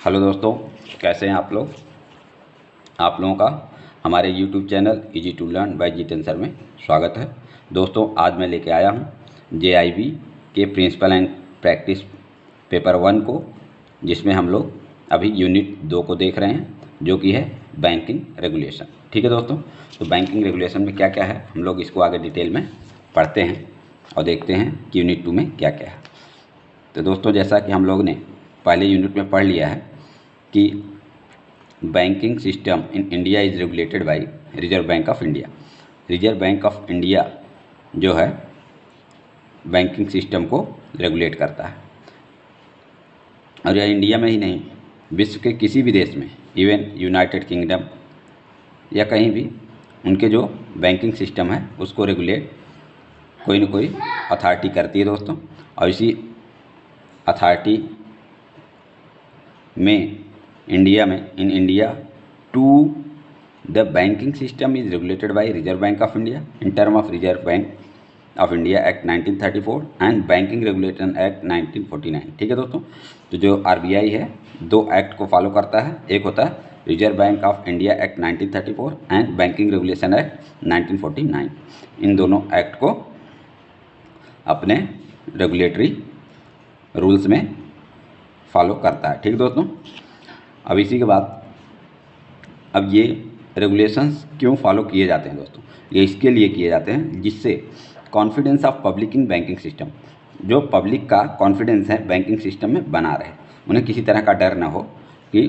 Hello दोस्तों, कैसे हैं आप लोग। आप लोगों का हमारे YouTube channel easy to learn by Jitendra sir में स्वागत है। दोस्तों, आज मैं लेके आया हूं जेआईबी के प्रिंसिपल एंड प्रैक्टिस पेपर 1 को, जिसमें हम लोग अभी यूनिट 2 को देख रहे हैं, जो कि है बैंकिंग रेगुलेशन। ठीक है दोस्तों, तो बैंकिंग रेगुलेशन में क्या क्या है हम लोग इसको आगे डिटेल में पढ़ते हैं और देखते हैं कि यूनिट 2 में क्या क्या है। तो दोस्तों, जैसा कि हम लोग ने पहले यूनिट में पढ़ लिया है कि banking system in India is regulated by Reserve Bank of India. Reserve Bank of India जो है बैंकिंग सिस्टम को रेगुलेट करता है, और यह इंडिया में ही नहीं, विश्व के किसी भी देश में, इवन यूनाइटेड किंगडम या कहीं भी, उनके जो बैंकिंग सिस्टम है उसको रेगुलेट कोई न कोई अथॉरिटी करती है दोस्तों। और इसी अथॉरिटी में in India to the banking system is regulated by Reserve Bank of India in term of Reserve Bank of India act 1934 and banking regulation act 1949। ठीक है दोस्तों, तो जो आरबीआई है 2 एक्ट को फॉलो करता है। एक होता है reserve Bank of India act 1934 and banking regulation act 1949। इन दोनों एक्ट को अपने रेगुलेटरी रूल्स में फॉलो करता है। ठीक दोस्तों, अब इसी के बाद अब ये रेगुलेशंस क्यों फॉलो किए जाते हैं दोस्तों, ये इसके लिए किए जाते हैं जिससे confidence of public in banking system, जो पब्लिक का कॉन्फिडेंस है बैंकिंग सिस्टम में बना रहे, उन्हें किसी तरह का डर ना हो कि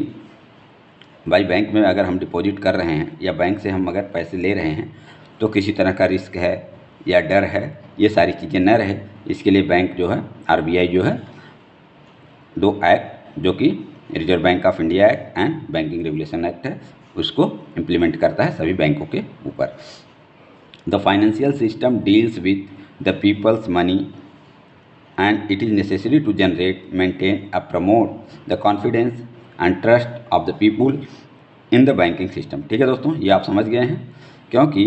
भाई बैंक में अगर हम डिपॉजिट कर रहे हैं या बैंक से हम अगर पैसे ले रहे हैं तो किसी तरह का रिस्क है या डर है, ये सारी चीज़ें न रहे। इसके लिए बैंक जो है आरबीआई जो है 2 एक्ट, जो कि Reserve Bank of India act and banking regulation act है, उसको इम्प्लीमेंट करता है सभी बैंकों के ऊपर। The financial system deals with the people's money and it is necessary to generate, maintain और promote the confidence and trust of the people in the banking system. ठीक है दोस्तों, ये आप समझ गए हैं, क्योंकि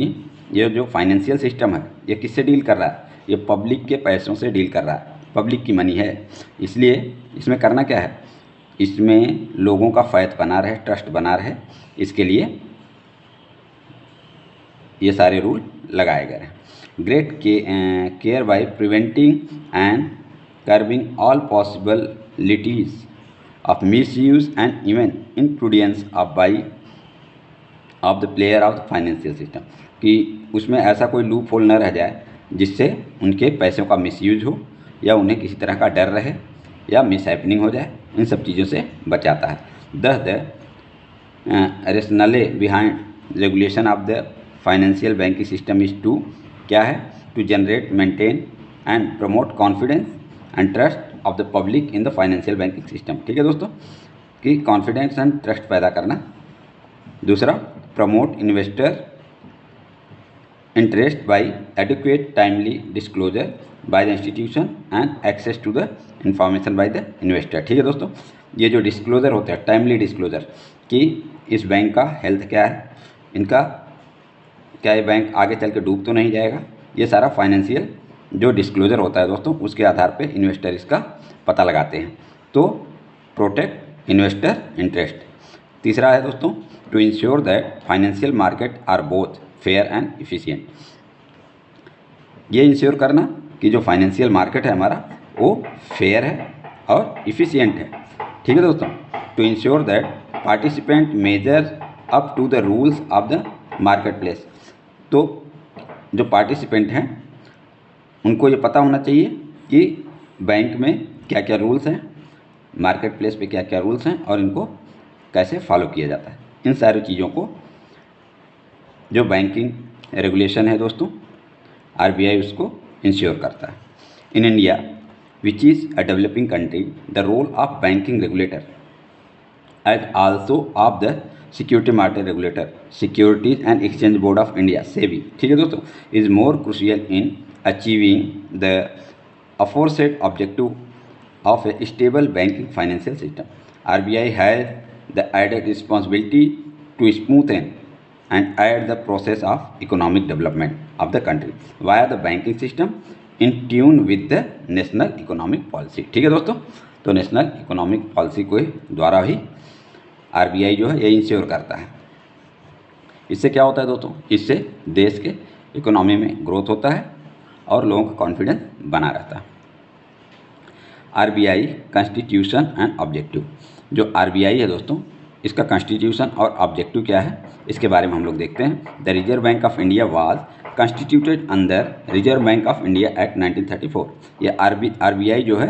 ये जो फाइनेंशियल सिस्टम है ये किससे डील कर रहा है, ये पब्लिक के पैसों से डील कर रहा है, पब्लिक की मनी है। इसलिए इसमें करना क्या है, इसमें लोगों का फ़ैथ बना रहे, ट्रस्ट बना रहे, इसके लिए ये सारे रूल लगाए गए हैं। Great care by preventing and curbing all possibilities of misuse and even imprudence of the player of the financial system, कि उसमें ऐसा कोई लूप होल न रह जाए जिससे उनके पैसों का मिसयूज हो या उन्हें किसी तरह का डर रहे या मिसहैपनिंग हो जाए, इन सब चीज़ों से बचाता है। Thus the rationale behind regulation of the financial banking system is to, क्या है, to generate, maintain and promote confidence and trust of the public in the financial banking system. ठीक है दोस्तों, कि कॉन्फिडेंस एंड ट्रस्ट पैदा करना। दूसरा, promote investor interest by adequate timely disclosure by the institution and access to the information by the investor. ठीक है दोस्तों, ये जो डिस्क्लोजर होता है, टाइमली डिस्क्लोजर, कि इस बैंक का हेल्थ क्या है, इनका क्या ये बैंक आगे चल के डूब तो नहीं जाएगा, ये सारा फाइनेंशियल जो डिस्क्लोजर होता है दोस्तों, उसके आधार पे इन्वेस्टर इसका पता लगाते हैं। तो प्रोटेक्ट इन्वेस्टर इंटरेस्ट। तीसरा है दोस्तों, to ensure that financial market are both fair and efficient, ये इंश्योर करना कि जो फाइनेंशियल मार्केट है हमारा वो फेयर है और इफिशिएंट है। ठीक है दोस्तों, to ensure that participant measure up to the rules of the market place, तो जो पार्टिसिपेंट हैं उनको ये पता होना चाहिए कि बैंक में क्या क्या रूल्स हैं, मार्केट प्लेस पे क्या क्या रूल्स हैं और इनको कैसे फॉलो किया जाता है। इन सारी चीज़ों को जो बैंकिंग रेगुलेशन है दोस्तों, आरबीआई उसको इंश्योर करता है। In India which is a developing country, the role of banking regulator as also of the security market regulator, securities and exchange board of India, SEBI, ठीक है दोस्तों, is more crucial in achieving the aforesaid objective of a stable banking financial system. RBI has the added responsibility to smoothen and aid the process of economic development of the country via the banking system in tune with the national economic policy। ठीक है दोस्तों, तो national economic policy के द्वारा ही RBI जो है ये ensure करता है। इससे क्या होता है दोस्तों, इससे देश के इकोनॉमी में ग्रोथ होता है और लोगों का कॉन्फिडेंस बना रहता है। आरबीआई कॉन्स्टिट्यूशन एंड ऑब्जेक्टिव, जो आरबीआई है दोस्तों इसका कॉन्स्टिट्यूशन और ऑब्जेक्टिव क्या है इसके बारे में हम लोग देखते हैं। The reserve Bank of India was constituted under reserve Bank of India act 1934। ये आरबीआई जो है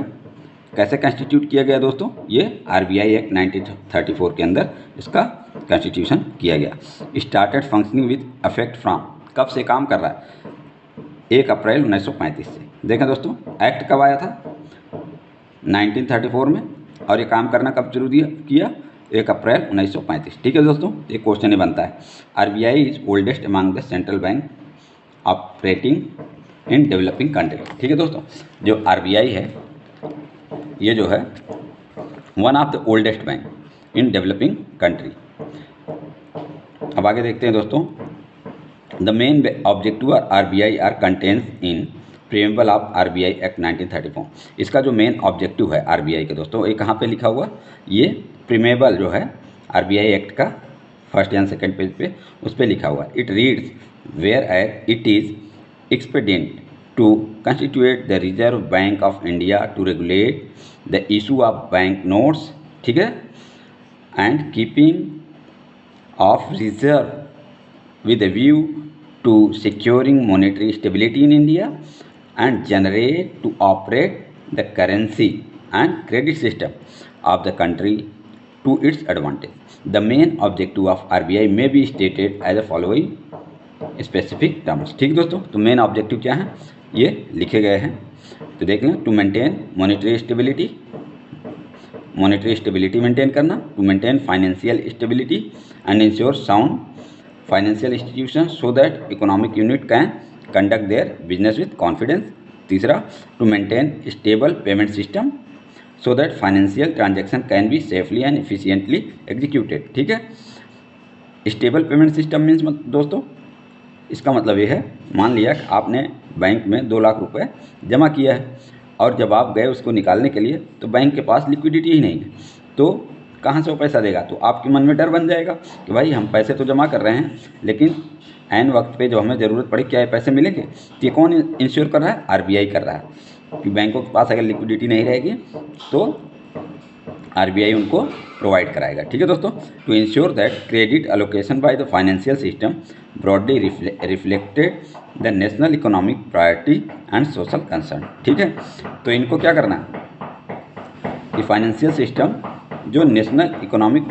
कैसे कॉन्स्टिट्यूट किया गया दोस्तों, ये आरबीआई एक्ट 1934 के अंदर इसका कॉन्स्टिट्यूशन किया गया। Started functioning with affect from, कब से काम कर रहा है, 1 अप्रैल 1935 से। देखें दोस्तों एक्ट कब आया था 1934 में, और ये काम करना कब शुरू किया 1 अप्रैल 1935। ठीक है दोस्तों, एक क्वेश्चन ही बनता है। RBI is oldest among the central bank operating in developing country. ठीक है दोस्तों, जो आरबीआई है ये जो है one of the oldest bank in developing country. अब आगे देखते हैं दोस्तों, the main objective RBI are contains in preamble of RBI act 1934। इसका जो मेन ऑब्जेक्टिव है आरबीआई के दोस्तों, ये कहाँ पे लिखा हुआ, ये प्रीमेबल जो है आरबीआई एक्ट का फर्स्ट एंड सेकंड पेज पे उस पर लिखा हुआ है। It reads whereas it is expedient to constitute the reserve Bank of India to regulate the issue of bank notes, ठीक है, and keeping of reserve with a view to securing monetary stability in India and generate to operate the currency and credit system of the country to its advantage. The main objective of RBI may be stated as the following specific terms। ठीक दोस्तों, तो main objective क्या है ये लिखे गए हैं, तो देख लें। To maintain monetary stability, monetary stability maintain करना, to maintain financial stability and ensure sound financial institution so that economic unit can conduct their business with confidence. तीसरा, to maintain stable payment system so that financial transaction can be safely and efficiently executed. ठीक है, stable payment system means दोस्तों इसका मतलब ये है, मान लिया कि आपने बैंक में 2 लाख रुपए जमा किया है और जब आप गए उसको निकालने के लिए तो बैंक के पास लिक्विडिटी ही नहीं है, तो कहाँ से वो पैसा देगा, तो आपके मन में डर बन जाएगा कि भाई हम पैसे तो जमा कर रहे हैं लेकिन ऐन वक्त पे जब हमें ज़रूरत पड़े क्या ये पैसे मिलेंगे। तो ये कौन इंश्योर कर रहा है, आरबीआई कर रहा है कि बैंकों के पास अगर लिक्विडिटी नहीं रहेगी तो आरबीआई उनको प्रोवाइड कराएगा। ठीक है दोस्तों, to ensure that credit allocation by the financial system broadly reflected the national economic priority and social concern. ठीक है, तो इनको क्या करना है कि फाइनेंशियल सिस्टम जो नेशनल इकोनॉमिक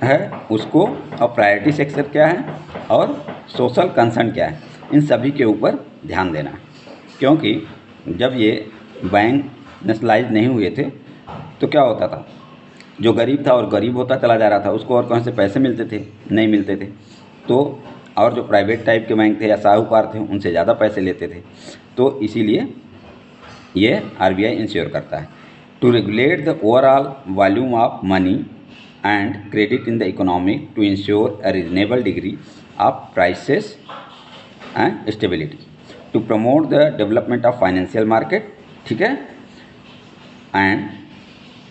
है उसको, और प्रायोरिटी सेक्टर क्या है और सोशल कंसर्न क्या है, इन सभी के ऊपर ध्यान देना है। क्योंकि जब ये बैंक नेशनलाइज नहीं हुए थे तो क्या होता था, जो गरीब था और गरीब होता चला जा रहा था, उसको और कहाँ से पैसे मिलते थे, नहीं मिलते थे। तो और जो प्राइवेट टाइप के बैंक थे या साहूकार थे उनसे ज़्यादा पैसे लेते थे। तो इसीलिए ये आरबीआई इंश्योर करता है to regulate the overall volume of money and credit in the economy to ensure a reasonable degree of prices and stability, to promote the development of financial market, ठीक है, and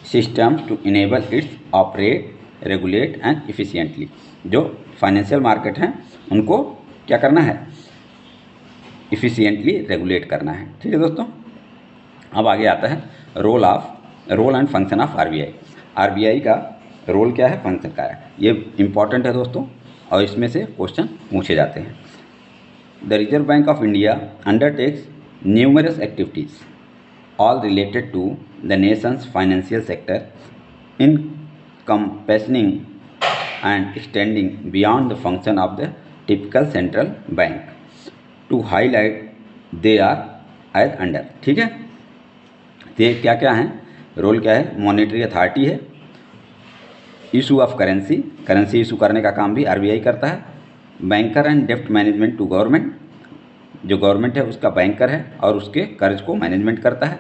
system to enable its operate, regulate and efficiently। जो financial market हैं उनको क्या करना है, efficiently regulate करना है। ठीक है दोस्तों, अब आगे आता है role and function of RBI. RBI का रोल क्या है, फंक्शन क्या है, ये इंपॉर्टेंट है दोस्तों और इसमें से क्वेश्चन पूछे जाते हैं। The reserve Bank of India undertakes numerous activities all related to the nation's financial sector encompassing and extending beyond the function of the typical central bank to highlight they are as under. ठीक है, ये क्या क्या हैं, role क्या है, monetary authority है, issue of currency issue करने का काम भी आरबीआई करता है, बैंकर एंड डेप्ट मैनेजमेंट टू गवर्नमेंट, जो गवर्नमेंट है उसका बैंकर है और उसके कर्ज को मैनेजमेंट करता है,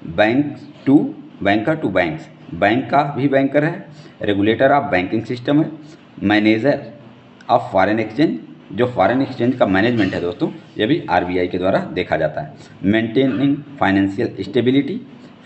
बैंकर टू बैंक्स, बैंक का भी बैंकर है, रेगुलेटर ऑफ बैंकिंग सिस्टम है, मैनेजर ऑफ फॉरेन एक्सचेंज, जो फॉरेन एक्सचेंज का मैनेजमेंट है दोस्तों ये भी आरबीआई के द्वारा देखा जाता है, maintaining financial stability,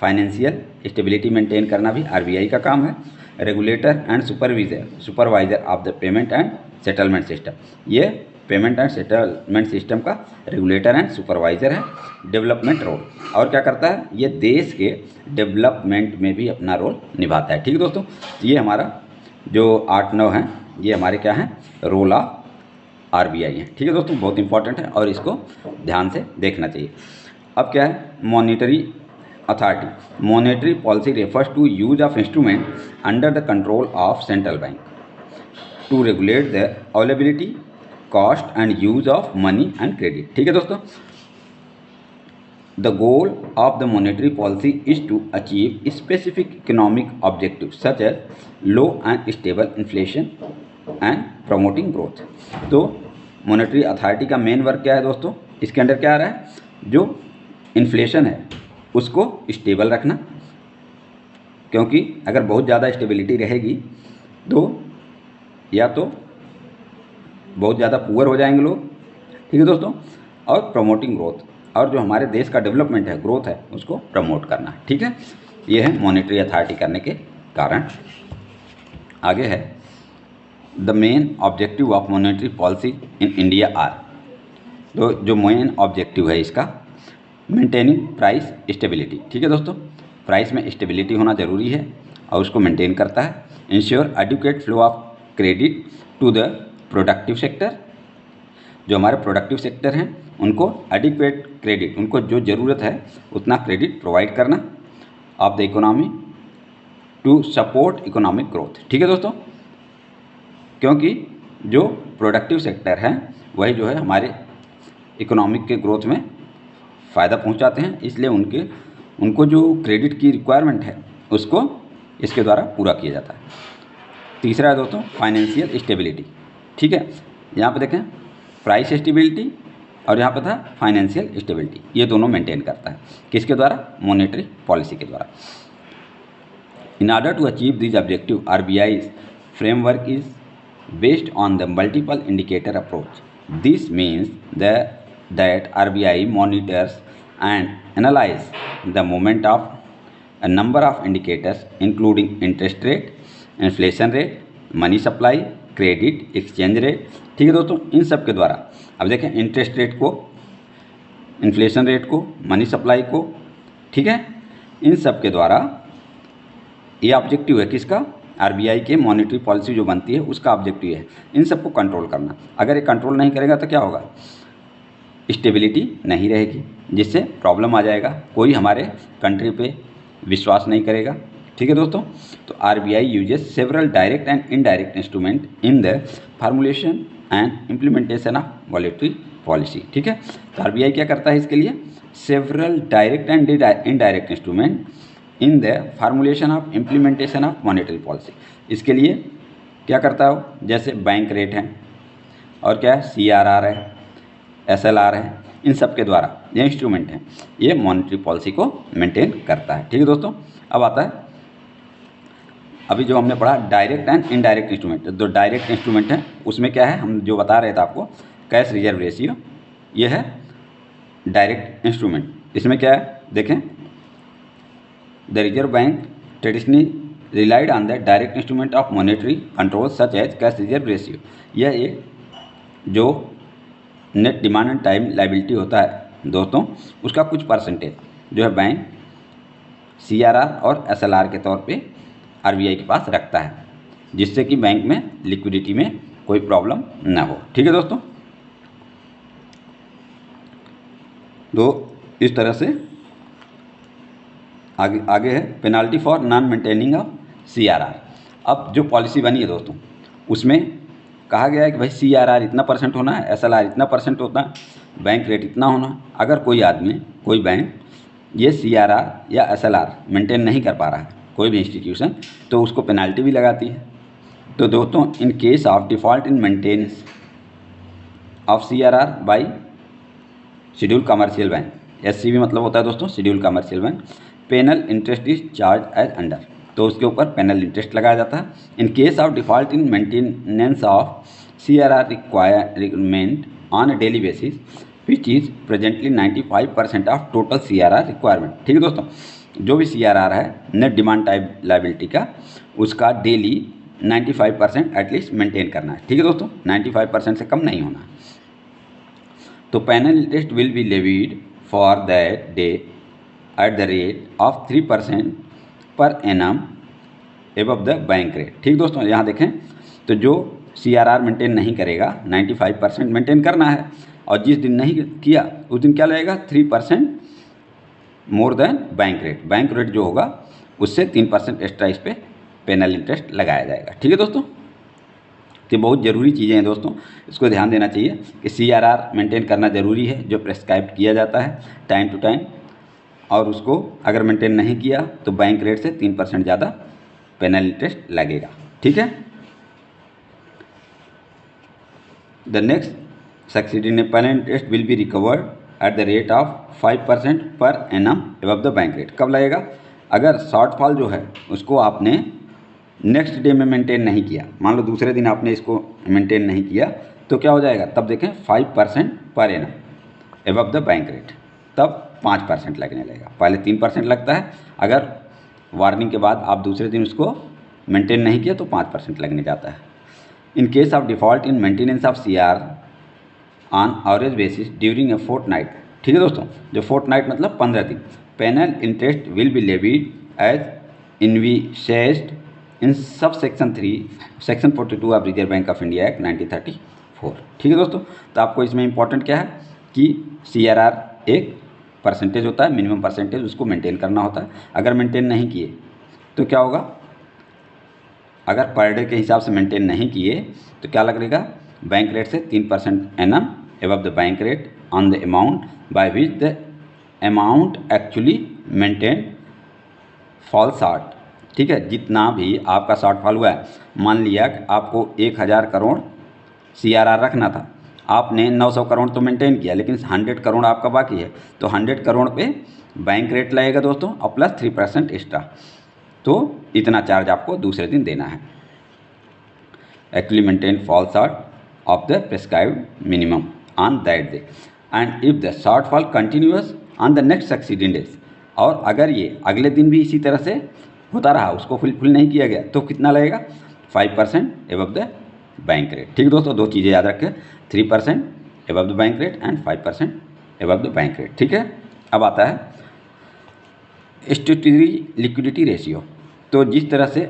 financial stability maintain करना भी आरबीआई का काम है। Regulator and supervisor of the payment and settlement system, ये पेमेंट एंड सेटलमेंट सिस्टम का रेगुलेटर एंड सुपरवाइजर है। डेवलपमेंट रोल, और क्या करता है, ये देश के डेवलपमेंट में भी अपना रोल निभाता है। ठीक है दोस्तों, ये हमारा जो 8-9 हैं ये हमारे क्या हैं, रोल ऑफ आरबीआई है। ठीक है दोस्तों, बहुत इंपॉर्टेंट है और इसको ध्यान से देखना चाहिए। अब क्या है, monetary authority. Monetary policy refers to use of instrument under the control of central bank to regulate the availability, cost and use of money and credit. ठीक है दोस्तों, the goal of the monetary policy is to achieve specific economic objective such as low and stable inflation and promoting growth. तो monetary authority का main work क्या है दोस्तों, इसके under क्या आ रहा है, जो इन्फ्लेशन है उसको स्टेबल रखना, क्योंकि अगर बहुत ज़्यादा स्टेबिलिटी रहेगी तो या तो बहुत ज़्यादा पुअर हो जाएंगे लोग। ठीक है दोस्तों, और प्रमोटिंग ग्रोथ, और जो हमारे देश का डेवलपमेंट है, ग्रोथ है, उसको प्रमोट करना है। ठीक है, ये है मॉनेटरी अथॉरिटी करने के कारण। आगे है the main objective of monetary policy in India are. तो जो मेन ऑब्जेक्टिव है इसका, मेंटेनिंग प्राइस स्टेबिलिटी। ठीक है दोस्तों, प्राइस में स्टेबिलिटी होना ज़रूरी है और उसको मेंटेन करता है। Ensure adequate flow of credit to the productive sector, जो हमारे प्रोडक्टिव सेक्टर हैं उनको एडिक्वेट क्रेडिट, उनको जो ज़रूरत है उतना क्रेडिट प्रोवाइड करना of the economy to support economic growth. ठीक है दोस्तों, क्योंकि जो प्रोडक्टिव सेक्टर हैं वही जो है हमारे इकोनॉमिक के ग्रोथ में फ़ायदा पहुंचाते हैं, इसलिए उनको जो क्रेडिट की रिक्वायरमेंट है उसको इसके द्वारा पूरा किया जाता है। तीसरा है दोस्तों फाइनेंशियल स्टेबिलिटी। ठीक है, यहाँ पे देखें प्राइस स्टेबिलिटी और यहाँ पे था फाइनेंशियल स्टेबिलिटी, ये दोनों मेंटेन करता है किसके द्वारा, मॉनेटरी पॉलिसी के द्वारा। In order to achieve this objective RBI framework is based on the multiple indicator approach. This means that RBI monitors and analyzes the movement of a number of indicators including interest rate, inflation rate, money supply, credit, exchange rate। ठीक है दोस्तों, इन सब के द्वारा, अब देखें interest rate को, inflation rate को, मनी सप्लाई को, ठीक है, इन सब के द्वारा ये ऑब्जेक्टिव है किसका, आरबीआई के मॉनेटरी पॉलिसी जो बनती है उसका ऑब्जेक्टिव है इन सबको कंट्रोल करना। अगर ये कंट्रोल नहीं करेगा तो क्या होगा, स्टेबिलिटी नहीं रहेगी, जिससे प्रॉब्लम आ जाएगा, कोई हमारे कंट्री पे विश्वास नहीं करेगा। ठीक है दोस्तों, तो RBI uses several direct and indirect instrument in the formulation and implementation of monetary policy. ठीक है, तो आरबीआई क्या करता है इसके लिए, several direct and indirect instrument in the formulation of implementation of monetary policy. इसके लिए क्या करता है, जैसे बैंक रेट है और क्या है, CRR है, SLR है, इन सब के द्वारा ये इंस्ट्रूमेंट हैं, ये मॉनेटरी पॉलिसी को मेंटेन करता है। ठीक है दोस्तों, अब आता है अभी जो हमने पढ़ा डायरेक्ट एंड इनडायरेक्ट इंस्ट्रूमेंट। जो डायरेक्ट इंस्ट्रूमेंट है उसमें क्या है, हम जो बता रहे थे आपको, कैश रिजर्व रेशियो, ये है डायरेक्ट इंस्ट्रूमेंट। इसमें क्या है देखें, the reserve bank traditionally relied on the direct instrument of monetary control such as cash reserve ratio. यह एक जो net demand and time liability होता है दोस्तों, उसका कुछ परसेंटेज जो है बैंक CRR और SLR के तौर पे आरबीआई के पास रखता है, जिससे कि बैंक में लिक्विडिटी में कोई प्रॉब्लम ना हो। ठीक है दोस्तों, तो इस तरह से आगे है penalty for non maintaining of CRR। अब जो पॉलिसी बनी है दोस्तों उसमें कहा गया है कि भाई CRR इतना % होना है, SLR इतना % होता है, बैंक रेट इतना होना है। अगर कोई आदमी, कोई बैंक ये CRR या SLR मेंटेन नहीं कर पा रहा है, कोई भी इंस्टीट्यूशन, तो उसको पेनाल्टी भी लगाती है। तो दोस्तों in case of default in maintenance of CRR by schedule commercial bank, SCB मतलब होता है दोस्तों schedule commercial bank, penal interest is charge as under, तो उसके ऊपर पेनल इंटरेस्ट लगाया जाता है। In case of default in maintenance of CRR requirement on a daily basis which is presently 95% of total CRR requirement. ठीक है दोस्तों, जो भी CRR है नेट डिमांड टाइप लाइबिलिटी का, उसका डेली 95% एटलीस्ट मेंटेन करना है। ठीक है दोस्तों, 95% से कम नहीं होना। तो penal interest will be levied for that day at the rate of 3% per annum above the bank rate. ठीक दोस्तों, यहाँ देखें तो जो CRR मेंटेन नहीं करेगा 95% मेंटेन करना है, और जिस दिन नहीं किया उस दिन क्या लगेगा 3% more than bank rate. Bank rate जो होगा उससे 3% एक्स्ट्रा इस पर पेनल इंटरेस्ट लगाया जाएगा। ठीक है दोस्तों, तो बहुत ज़रूरी चीज़ें हैं दोस्तों, इसको ध्यान देना चाहिए कि CRR मेंटेन करना ज़रूरी है जो प्रेस्क्राइब किया जाता है टाइम टू टाइम, और उसको अगर मेंटेन नहीं किया तो बैंक रेट से 3% ज़्यादा पेनल इंटरेस्ट लगेगा। ठीक है, the next succeeding penal interest will be recovered at the rate of 5% per annum above the bank rate. कब लगेगा? अगर शॉर्टफॉल जो है उसको आपने नेक्स्ट डे में मेंटेन नहीं किया, मान लो दूसरे दिन आपने इसको मेंटेन नहीं किया, तो क्या हो जाएगा? तब देखें 5% per annum above the bank rate, तब 5% लगने लगेगा। पहले 3% लगता है, अगर वार्निंग के बाद आप दूसरे दिन उसको मेंटेन नहीं किया तो 5% लगने जाता है। In case of default in maintenance of CR on average basis during a fortnight. ठीक है दोस्तों, जो फोर्टनाइट मतलब 15 दिन, penal interest will be levied as envisaged in sub section 3 section 42 of Reserve Bank of India act 1934। ठीक है दोस्तों, तो आपको इसमें इंपॉर्टेंट क्या है कि CRR एक परसेंटेज होता है, मिनिमम परसेंटेज, उसको मेंटेन करना होता है। अगर मेंटेन नहीं किए तो क्या होगा? अगर पर डे के हिसाब से मेंटेन नहीं किए तो क्या लगेगा? बैंक रेट से 3% annum above the bank rate on the amount by which the amount actually maintain fall short. ठीक है, जितना भी आपका शॉर्टफॉल हुआ है, मान लिया कि आपको 1000 करोड़ CRR रखना था, आपने 900 करोड़ तो मेंटेन किया, लेकिन 100 करोड़ आपका बाकी है, तो 100 करोड़ पे बैंक रेट लगेगा दोस्तों, और प्लस 3% एक्स्ट्रा, तो इतना चार्ज आपको दूसरे दिन देना है। Actually maintain fall short of the prescribed minimum on that day and if the shortfall continuous on the next succeeding days. और अगर ये अगले दिन भी इसी तरह से होता रहा, उसको फुलफिल नहीं किया गया, तो कितना लगेगा? 5% एबव द बैंक रेट। ठीक है दोस्तों, दो चीज़ें याद रखें, 3% above the bank rate and 5% above the bank rate. ठीक है, अब आता है स्टैट्यूटरी लिक्विडिटी रेशियो। तो जिस तरह से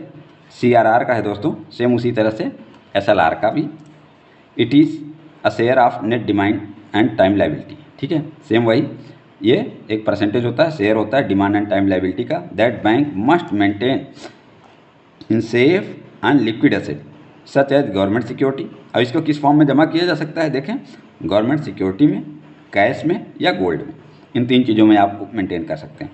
CRR का है दोस्तों, सेम उसी तरह से SLR का भी, it is a share of net demand and time liability. ठीक है, सेम वही, ये एक परसेंटेज होता है, शेयर होता है डिमांड एंड टाइम लायबिलिटी का, that bank must maintain in safe and liquid asset such as government security. अब इसको किस फॉर्म में जमा किया जा सकता है? देखें, गवर्नमेंट सिक्योरिटी में, कैश में या गोल्ड में, इन 3 चीज़ों में आप मेंटेन कर सकते हैं।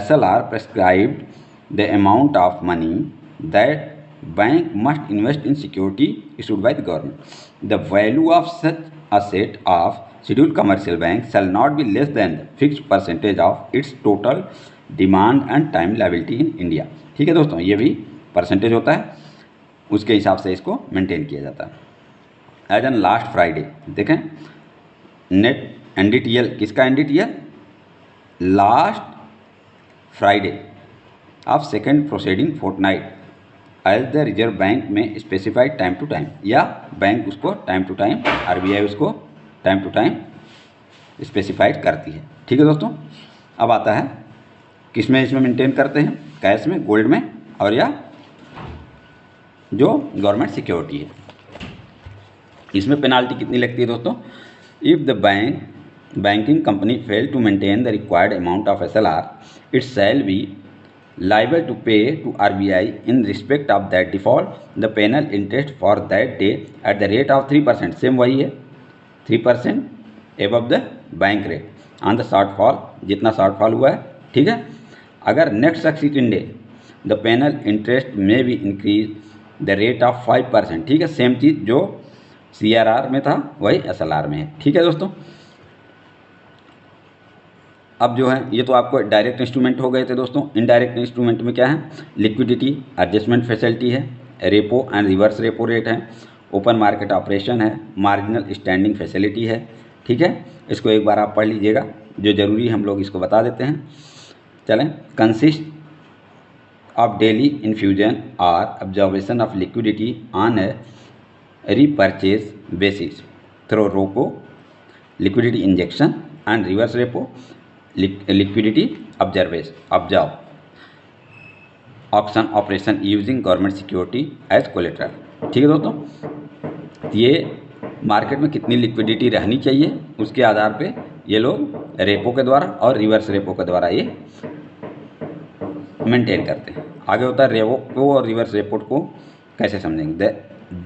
SLR prescribed the amount of money that bank must invest in security issued by the government. The value of such asset of scheduled commercial bank shall not be less than the fixed percentage of its total demand and time liability in India. ठीक है दोस्तों, ये भी percentage होता है, उसके हिसाब से इसको मेंटेन किया जाता है। एज एन लास्ट फ्राइडे, देखें नेट NDTL, किसका NDTL? Last Friday of second proceeding fortnight as the reserve bank में स्पेसिफाइड टाइम टू टाइम, या बैंक उसको टाइम टू टाइम, RBI उसको टाइम टू टाइम स्पेसिफाइड करती है। ठीक है दोस्तों, अब आता है किस में इसमें मेंटेन करते हैं? कैश में, गोल्ड में, और या जो गवर्नमेंट सिक्योरिटी है। इसमें पेनाल्टी कितनी लगती है दोस्तों? If the banking company fail to maintain the required amount of SLR, it shall be liable to pay to RBI in respect of that default the penal interest for that day at the rate of 3%, same वही है, 3% above the bank rate on the shortfall, जितना shortfall हुआ है। ठीक है, अगर next succeeding day the penal interest में भी इंक्रीज द रेट ऑफ 5%। ठीक है, सेम चीज़ जो CRR में था वही SLR में है। ठीक है दोस्तों, अब जो है ये तो आपको डायरेक्ट इंस्ट्रूमेंट हो गए थे दोस्तों। इनडायरेक्ट इंस्ट्रूमेंट में क्या है? लिक्विडिटी एडजस्टमेंट फैसिलिटी है, repo and reverse repo rate है, ओपन मार्केट ऑपरेशन है, मार्जिनल स्टैंडिंग फैसिलिटी है। ठीक है, इसको एक बार आप पढ़ लीजिएगा, जो ज़रूरी हम लोग इसको बता देते हैं। चलें, कंसिस्ट ऑफ डेली इन्फ्यूजन और observation of liquidity on A repurchase basis through रोको liquidity injection and reverse repo liquidity observe auction operation using government security as collateral। ठीक है दोस्तों, ये मार्केट में कितनी लिक्विडिटी रहनी चाहिए उसके आधार पे ये लोग रेपो के द्वारा और रिवर्स रेपो के द्वारा ये मेंटेन करते हैं। आगे होता है रेपो और रिवर्स रेपो को कैसे समझेंगे।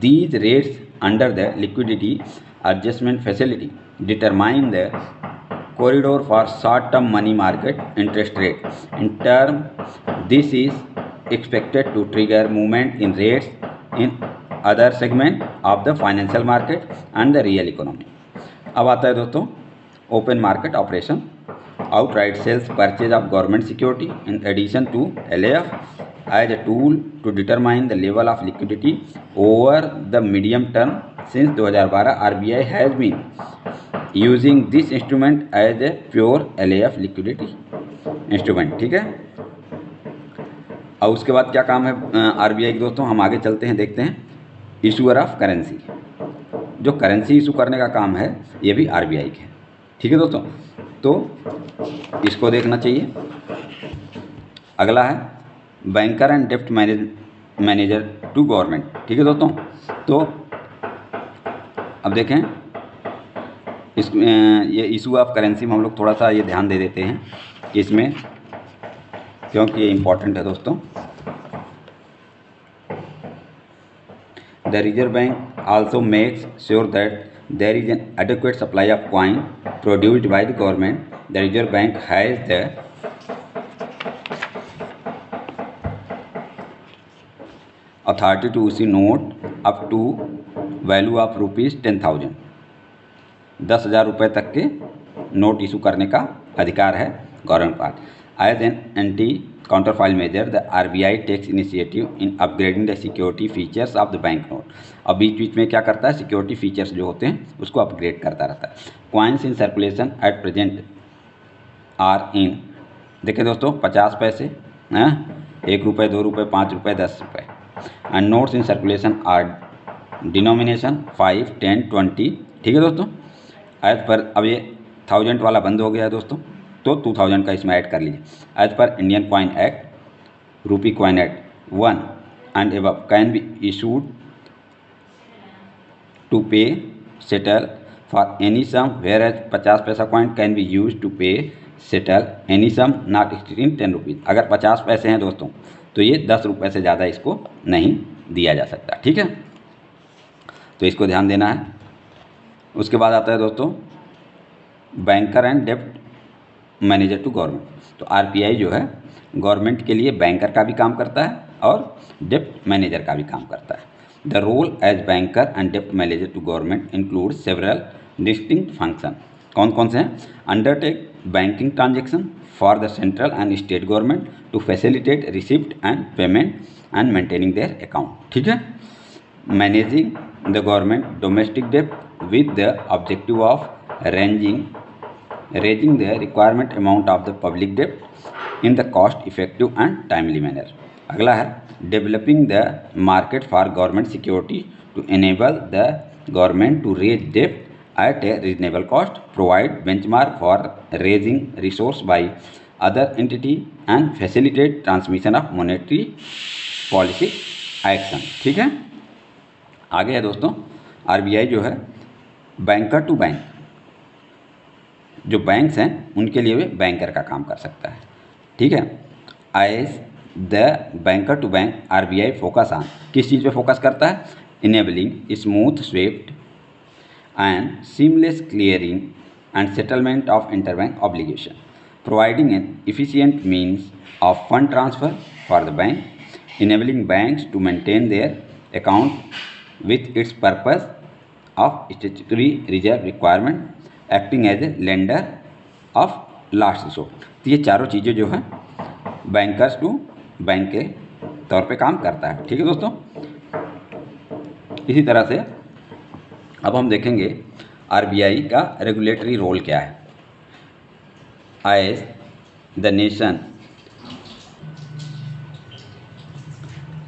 These rates under the liquidity adjustment facility determine the corridor for short-term money market interest rate. In turn, this is expected to trigger movement in rates in other segment of the financial market and the real economy। अब आता है दोस्तों open market operation, outright sales purchase of government security in addition to LAF as a tool to determine the level of liquidity over the medium term। Since 2012 RBI has been using this instrument as a pure LAF liquidity instrument। ठीक है, और उसके बाद क्या काम है RBI के दोस्तों, हम आगे चलते हैं, देखते हैं। इशूअर ऑफ करेंसी, जो करेंसी इशू करने का काम है ये भी RBI के। ठीक है दोस्तों, तो इसको देखना चाहिए। अगला है बैंकर एंड डेप्ट मैनेजर टू गवर्नमेंट। ठीक है दोस्तों, तो अब देखें ये इशू ऑफ करेंसी में हम लोग थोड़ा सा ये ध्यान दे देते हैं इसमें, क्योंकि ये इम्पॉर्टेंट है दोस्तों। The reserve bank also makes sure that there is an adequate supply of coin produced by the government. The reserve bank has the authority to issue note up to value of ₹10,000। 10,000 रुपये तक के note issue करने का अधिकार है government पास। As an anti counterfeit measure the RBI takes initiative in upgrading the security features of the bank note. अब बीच बीच में क्या करता है, सिक्योरिटी फीचर्स जो होते हैं उसको अपग्रेड करता रहता है। Coins in circulation at present are in, देखिए दोस्तों 50 पैसे, 1 रुपये, 2 रुपये, 5 रुपये, 10 रुपये। And notes in circulation are denomination 5, 10, 20। ठीक है दोस्तों, एज पर अब ये 1000 वाला बंद हो गया है दोस्तों, तो 2000 का इसमें ऐड कर लीजिए। As per Indian coin act, rupee coin act 1 and above can be issued to pay settle for any sum, whereas 50 paisa coin can be use to pay settle any sum not exceeding 10 rupees. अगर 50 पैसे हैं दोस्तों तो ये 10 रुपये से ज़्यादा इसको नहीं दिया जा सकता। ठीक है, तो इसको ध्यान देना है। उसके बाद आता है दोस्तों बैंकर एंड डेप्ट मैनेजर टू गवर्नमेंट। तो RBI जो है गवर्नमेंट के लिए बैंकर का भी काम करता है और डेप्ट मैनेजर का भी काम करता है। The role as banker and डेप्ट manager to government include several distinct function. कौन कौन से हैं? Undertake banking transaction for the central and state government to facilitate receipt and payment and maintaining their account. ठीक है, managing the government domestic debt with the objective of raising the requirement amount of the public debt in the cost effective and timely manner। अगला है developing the market for government security to enable the government to raise debt at a reasonable cost, provide benchmark for raising resource by other entity and facilitate transmission of monetary policy action। ठीक है, आगे है दोस्तों RBI जो है banker to bank, जो banks हैं उनके लिए भी बैंकर का काम कर सकता है। ठीक है, as the banker to bank RBI focus on, किस चीज़ पे फोकस करता है? Enabling smooth swift and seamless clearing and settlement of interbank obligation, providing an efficient means of fund transfer for the bank, enabling banks to maintain their account with its purpose of statutory reserve requirement, acting as a lender of last resort। तो ये चारों चीज़ें जो हैं bankers to bank के तौर पे काम करता है। ठीक है दोस्तों, इसी तरह से अब हम देखेंगे RBI का रेगुलेटरी रोल क्या है। एज द नेशन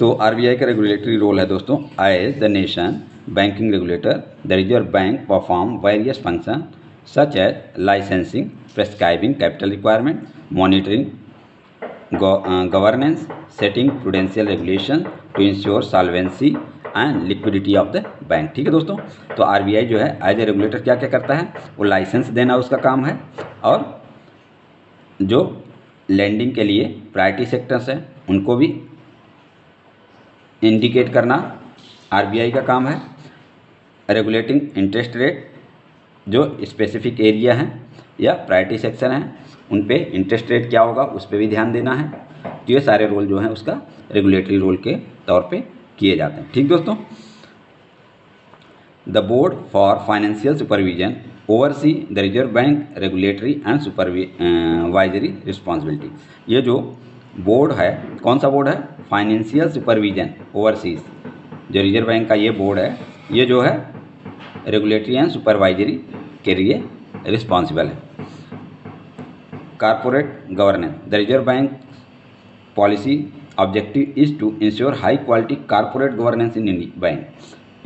तो आरबीआई का रेगुलेटरी रोल है दोस्तों, as the nation banking regulator the reserve Bank perform various function such as licensing, prescribing capital requirement, monitoring, governance, setting prudential regulation to ensure solvency and liquidity of the bank. ठीक है दोस्तों, तो RBI जो है as a regulator क्या क्या करता है, वो लाइसेंस देना उसका काम है, और जो लैंडिंग के लिए प्रायोरिटी सेक्टर्स हैं उनको भी इंडिकेट करना आरबीआई का काम है। रेगुलेटिंग इंटरेस्ट रेट, जो स्पेसिफिक एरिया हैं या प्रायोरिटी सेक्शन हैं उन पे इंटरेस्ट रेट क्या होगा उस पर भी ध्यान देना है। तो ये सारे रोल जो हैं उसका रेगुलेटरी रोल के तौर पे किए जाते हैं। ठीक दोस्तों, the board for financial supervision oversee the reserve bank regulatory and supervisory responsibility. ये जो बोर्ड है, कौन सा बोर्ड है, फाइनेंशियल सुपरविजन ओवरसीज, जो रिजर्व बैंक का ये बोर्ड है, ये जो है रेगुलेटरी एंड सुपरवाइजरी के लिए रिस्पॉन्सिबल है। Corporate governance, the reserve bank policy objective is to ensure high quality corporate governance in bank.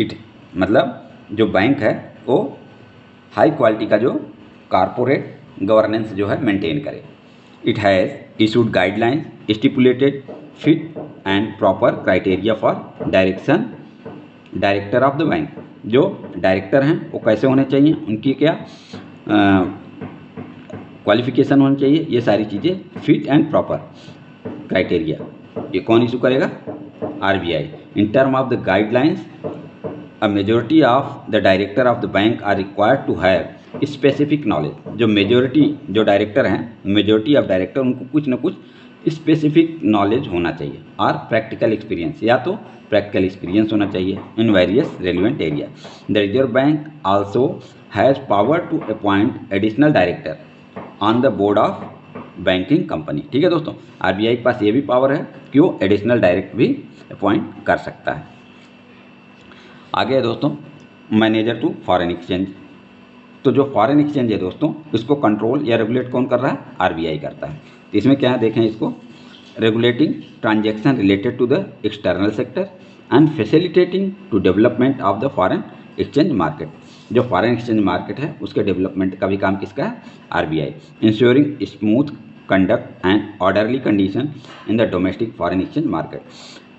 It मतलब जो बैंक है वो हाई क्वालिटी का जो कॉर्पोरेट गवर्नेंस जो है मेंटेन करे। It has issued guidelines stipulated fit and proper criteria for director of the bank. जो डायरेक्टर हैं वो कैसे होने चाहिए, उनकी क्या क्वालिफिकेशन होनी चाहिए, ये सारी चीज़ें फिट एंड प्रॉपर क्राइटेरिया ये कौन इशू करेगा, RBI. In term of the guidelines a majority of the director of the bank are required to have specific knowledge. जो मेजोरिटी जो डायरेक्टर हैं, मेजोरिटी ऑफ डायरेक्टर, उनको कुछ ना कुछ स्पेसिफिक नॉलेज होना चाहिए और प्रैक्टिकल एक्सपीरियंस, या तो प्रैक्टिकल एक्सपीरियंस होना चाहिए in various relevant area. The reserve bank also has power to appoint additional director on the board of banking company. ठीक है दोस्तों, आरबीआई के पास ये भी पावर है कि वो एडिशनल डायरेक्टर भी अपॉइंट कर सकता है। आगे है दोस्तों मैनेजर टू फॉरेन एक्सचेंज। तो जो फॉरेन एक्सचेंज है दोस्तों, इसको कंट्रोल या रेगुलेट कौन कर रहा है, आरबीआई करता है। तो इसमें क्या है देखें इसको, regulating transaction related to the external sector and facilitating to development of the foreign exchange market. जो फॉरेन एक्सचेंज मार्केट है उसके डेवलपमेंट का भी काम किसका है, RBI. Ensuring smooth conduct and orderly condition in the domestic foreign exchange market,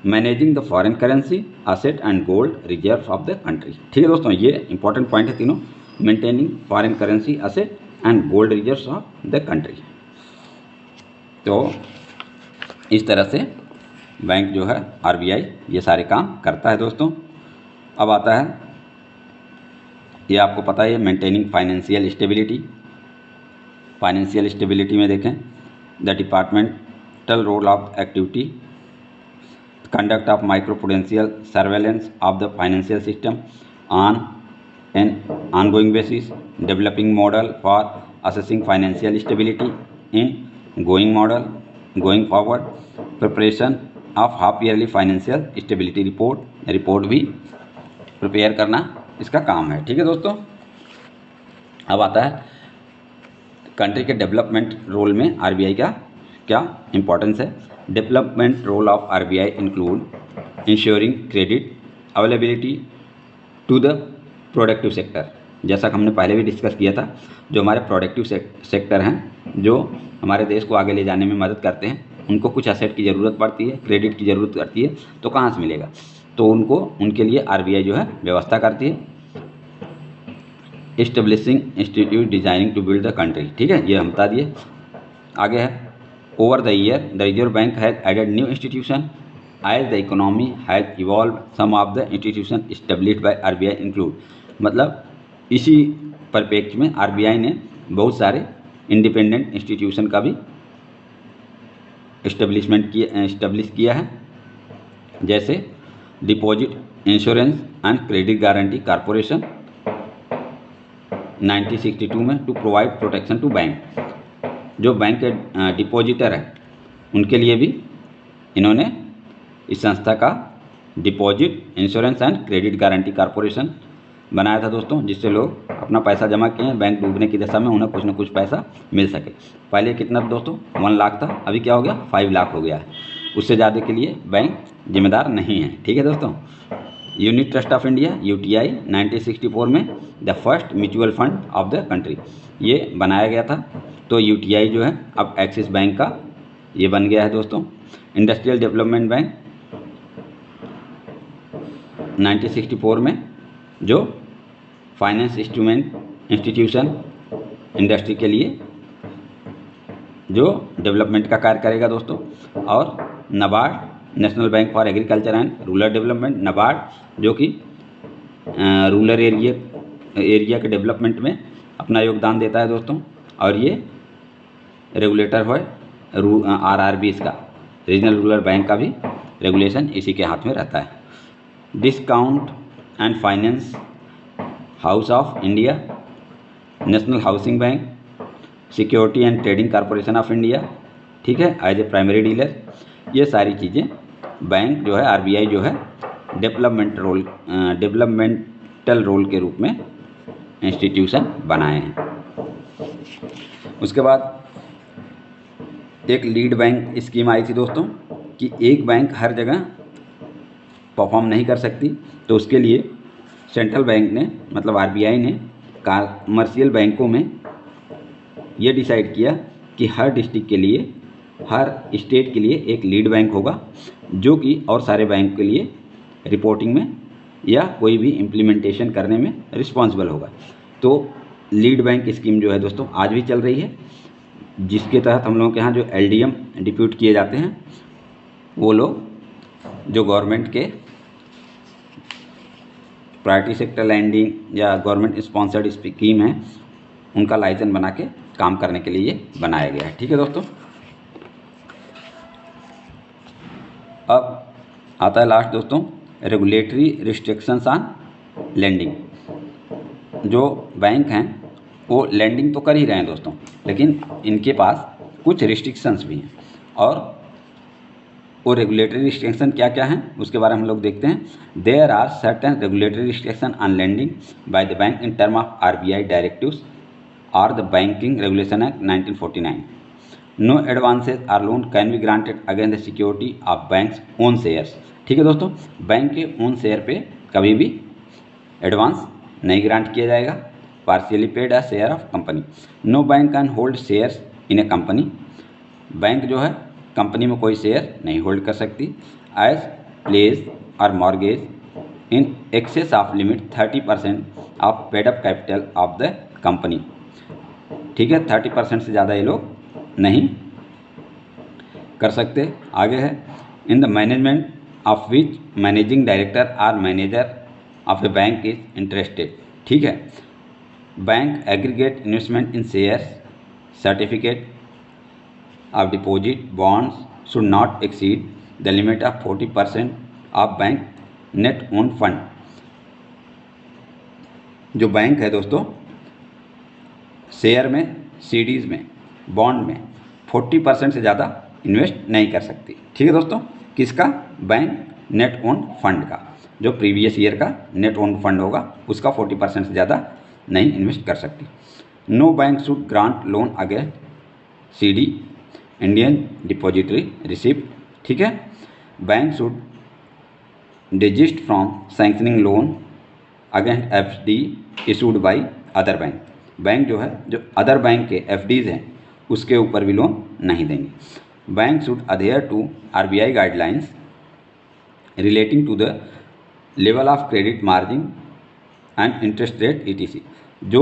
managing the foreign currency asset and gold reserve of the country. ठीक है दोस्तों, ये इंपॉर्टेंट पॉइंट है तीनों, maintaining foreign currency asset and gold reserve of the country. तो इस तरह से बैंक जो है आरबीआई ये सारे काम करता है दोस्तों। अब आता है, ये आपको पता है, maintaining financial stability. Financial stability में देखें, the departmental role of activity, conduct of micro prudential surveillance of the financial system on an ongoing basis, developing model for assessing financial stability in going forward, preparation of half yearly financial stability report भी prepare करना इसका काम है। ठीक है दोस्तों, अब आता है कंट्री के डेवलपमेंट रोल में आरबीआई का क्या इंपॉर्टेंस है। Development role of RBI include ensuring credit availability to the productive sector. जैसा कि हमने पहले भी डिस्कस किया था, जो हमारे प्रोडक्टिव सेक्टर हैं, जो हमारे देश को आगे ले जाने में मदद करते हैं, उनको कुछ एसेट की ज़रूरत पड़ती है, क्रेडिट की ज़रूरत पड़ती है, तो कहाँ से मिलेगा, तो उनके लिए आरबीआई जो है व्यवस्था करती है। Establishing institute designing to build the country. ठीक है, ये हम बता दिए। आगे है, over the year the reserve bank has added new institution as the economy has evolve, some of the institution established by RBI include. मतलब इसी परिप्रेक्ष्य में आरबीआई ने बहुत सारे इंडिपेंडेंट इंस्टीट्यूशन का भी इस्टेब्लिश किया है, जैसे deposit insurance and credit guarantee corporation 1962 में, to provide protection to bank. जो बैंक के डिपॉजिटर हैं उनके लिए भी इन्होंने इस संस्था का deposit insurance and credit guarantee corporation बनाया था दोस्तों, जिससे लोग अपना पैसा जमा किए हैं, बैंक डूबने की दशा में उन्हें कुछ ना कुछ पैसा मिल सके। पहले कितना दोस्तों 1 लाख था, अभी क्या हो गया 5 लाख हो गया है। उससे ज़्यादा के लिए बैंक जिम्मेदार नहीं है। ठीक है दोस्तों। Unit trust of India UTI 1964 में the first mutual fund of the country ये बनाया गया था। तो यूटीआई जो है अब एक्सिस बैंक का ये बन गया है दोस्तों। इंडस्ट्रियल डेवलपमेंट बैंक 1964 में जो फाइनेंस इंस्टीट्यूशन इंडस्ट्री के लिए जो डेवलपमेंट का कार्य करेगा दोस्तों। और NABARD national bank for agriculture and rural development, NABARD जो कि रूरल एरिया के डेवलपमेंट में अपना योगदान देता है दोस्तों। और ये रेगुलेटर है आरआरबी इसका, रीजनल रूरल बैंक का भी रेगुलेशन इसी के हाथ में रहता है। Discount and finance house of India, national housing bank, security and trading corporation of India, ठीक है, एज ए प्राइमरी डीलर। ये सारी चीज़ें बैंक जो है आरबीआई जो है डेवलपमेंटल रोल के रूप में इंस्टीट्यूशन बनाए हैं। उसके बाद एक लीड बैंक स्कीम आई थी दोस्तों कि एक बैंक हर जगह परफॉर्म नहीं कर सकती, तो उसके लिए सेंट्रल बैंक ने मतलब आरबीआई ने कमर्शियल बैंकों में ये डिसाइड किया कि हर डिस्ट्रिक्ट के लिए, हर स्टेट के लिए एक लीड बैंक होगा जो कि और सारे बैंक के लिए रिपोर्टिंग में या कोई भी इम्प्लीमेंटेशन करने में रिस्पॉन्सिबल होगा। तो लीड बैंक स्कीम जो है दोस्तों आज भी चल रही है, जिसके तहत हम लोगों के यहाँ जो एलडीएम डिप्यूट किए जाते हैं वो लोग जो गवर्नमेंट के प्रायोरिटी सेक्टर लैंडिंग या गवर्नमेंट स्पॉन्सर्ड स्कीम है उनका लाइसेंस बना के काम करने के लिए बनाया गया है। ठीक है दोस्तों। अब आता है लास्ट दोस्तों रेगुलेटरी रिस्ट्रिक्शंस ऑन लैंडिंग। जो बैंक हैं वो लैंडिंग तो कर ही रहे हैं दोस्तों, लेकिन इनके पास कुछ रिस्ट्रिक्शंस भी हैं। और वो रेगुलेटरी रिस्ट्रिक्शन क्या क्या हैं उसके बारे में हम लोग देखते हैं। There are certain regulatory restriction on lending by the bank in term of RBI directives और the banking regulation act 1949. No advances or loan can be granted against the security of bank's own shares. ठीक है दोस्तों, bank के own share पे कभी भी advance नहीं grant किया जाएगा। Partially paid a share of company. No bank can hold shares in a company. Bank जो है कंपनी में कोई शेयर नहीं होल्ड कर सकती। एज प्लेज और mortgage in excess of limit 30% of paid up capital of the company. ठीक है, 30% से ज़्यादा ये लोग नहीं कर सकते। आगे है in the management of which managing director और manager of a bank is interested. ठीक है, bank aggregate investment in shares, certificate of deposit, bonds should not exceed the limit of 40% of bank net own fund. जो bank है दोस्तों share में, CDs में, bond में 40% से ज़्यादा इन्वेस्ट नहीं कर सकती। ठीक है दोस्तों, किसका? बैंक नेट ओन फंड का, जो प्रीवियस ईयर का नेट ओन फंड होगा उसका 40% से ज़्यादा नहीं इन्वेस्ट कर सकती। No bank should grant loan against CD, Indian depository receipt. ठीक है, bank should desist from sanctioning loan against FD issued by other bank. Bank जो है जो अदर बैंक के एफडीज हैं उसके ऊपर भी लोन नहीं देंगे। Bank should adhere to RBI guidelines relating to the level of credit margin and interest rate etc. जो